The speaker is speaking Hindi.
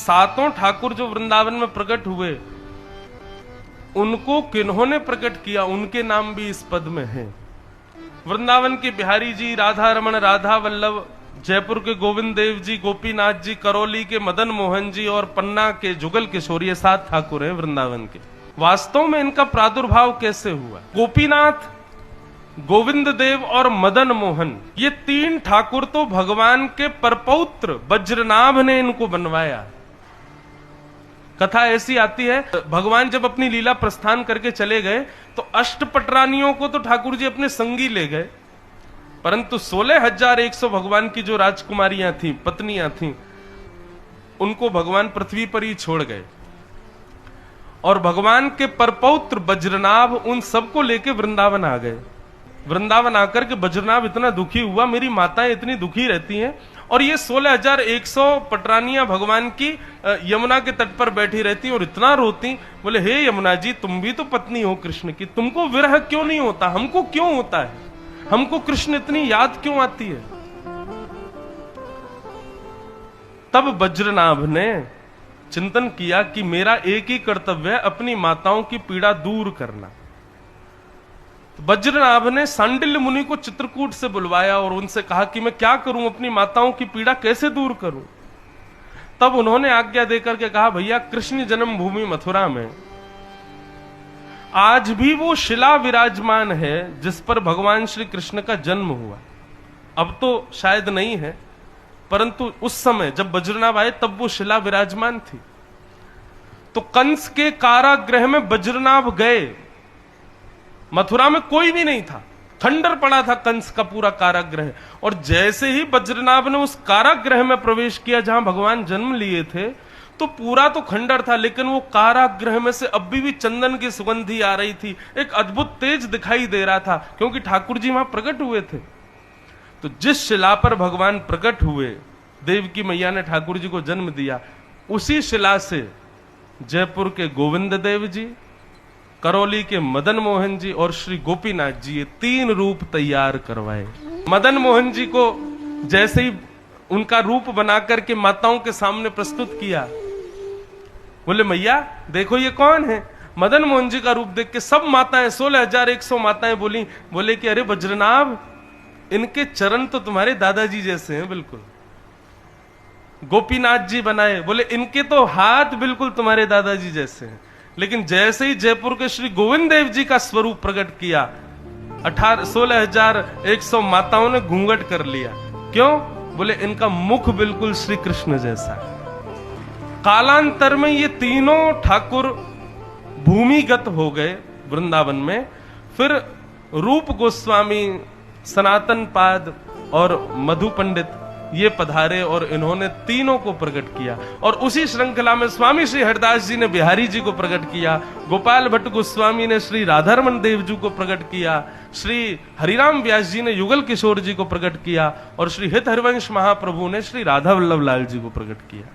सातों ठाकुर जो वृंदावन में प्रकट हुए, उनको किन्होंने प्रकट किया, उनके नाम भी इस पद में हैं। वृंदावन के बिहारी जी, राधा रमण, राधा वल्लभ, जयपुर के गोविंद देव जी, गोपीनाथ जी, करौली के मदन मोहन जी और पन्ना के जुगल किशोर, ये 7 ठाकुर हैं वृंदावन के। वास्तव में इनका प्रादुर्भाव कैसे हुआ? गोपीनाथ, गोविंद देव और मदन मोहन, ये 3 ठाकुर तो भगवान के परपौत्र वज्रनाभ ने इनको बनवाया। कथा ऐसी आती है, भगवान जब अपनी लीला प्रस्थान करके चले गए तो अष्टपटरानियों को तो ठाकुर जी अपने संगी ले गए, परंतु 16,100 भगवान की जो राजकुमारियां थीं, पत्नियां थीं, उनको भगवान पृथ्वी पर ही छोड़ गए। और भगवान के परपौत्र वज्रनाभ उन सबको लेके वृंदावन आ गए। वृंदावन आकर के वज्रनाभ इतना दुखी हुआ, मेरी माताएं इतनी दुखी रहती हैं, और ये 16,100 पटरानियां भगवान की यमुना के तट पर बैठी रहती और इतना रोती। बोले, हे यमुना जी, तुम भी तो पत्नी हो कृष्ण की, तुमको विरह क्यों नहीं होता? हमको क्यों होता है? हमको कृष्ण इतनी याद क्यों आती है? तब वज्रनाभ ने चिंतन किया कि मेरा एक ही कर्तव्य है, अपनी माताओं की पीड़ा दूर करना। वज्रनाभ ने सांडिल्य मुनि को चित्रकूट से बुलवाया और उनसे कहा कि मैं क्या करूं, अपनी माताओं की पीड़ा कैसे दूर करूं? तब उन्होंने आज्ञा देकर के कहा, भैया, कृष्ण जन्म भूमि मथुरा में आज भी वो शिला विराजमान है जिस पर भगवान श्री कृष्ण का जन्म हुआ। अब तो शायद नहीं है, परंतु उस समय जब वज्रनाभ आए तब वो शिला विराजमान थी। तो कंस के कारागृह में वज्रनाभ गए। मथुरा में कोई भी नहीं था, खंडर पड़ा था कंस का पूरा कारागृह। और जैसे ही वज्रनाभ ने उस कारागृह में प्रवेश किया जहां भगवान जन्म लिए थे, तो पूरा तो खंडर था, लेकिन वो कारागृह में से अब भी चंदन की सुगंधी आ रही थी, एक अद्भुत तेज दिखाई दे रहा था, क्योंकि ठाकुर जी वहां प्रकट हुए थे। तो जिस शिला पर भगवान प्रकट हुए, देवकी मैया ने ठाकुर जी को जन्म दिया, उसी शिला से जयपुर के गोविंद देव जी, करौली के मदन मोहन जी और श्री गोपीनाथ जी, ये 3 रूप तैयार करवाए। मदन मोहन जी को जैसे ही उनका रूप बनाकर के माताओं के सामने प्रस्तुत किया, बोले, मैया देखो ये कौन है? मदन मोहन जी का रूप देख के सब माताएं, 16,100 माताएं बोले कि अरे वज्रनाभ, इनके चरण तो तुम्हारे दादाजी जैसे हैं बिल्कुल। गोपीनाथ जी बनाए, बोले इनके तो हाथ बिल्कुल तुम्हारे दादाजी जैसे हैं। लेकिन जैसे ही जयपुर के श्री गोविंद देव जी का स्वरूप प्रकट किया, 16,100 माताओं ने घूंघट कर लिया। क्यों? बोले इनका मुख बिल्कुल श्री कृष्ण जैसा है। कालांतर में ये तीनों ठाकुर भूमिगत हो गए वृंदावन में। फिर रूप गोस्वामी, सनातन पाद और मधु पंडित ये पधारे और इन्होंने तीनों को प्रकट किया। और उसी श्रृंखला में स्वामी श्री हरिदास जी ने बिहारी जी को प्रकट किया, गोपाल भट्ट गोस्वामी ने श्री राधारमण देव जी को प्रकट किया, श्री हरिराम व्यास जी ने युगल किशोर जी को प्रकट किया और श्री हित हरिवंश महाप्रभु ने श्री राधा वल्लभ लाल जी को प्रकट किया।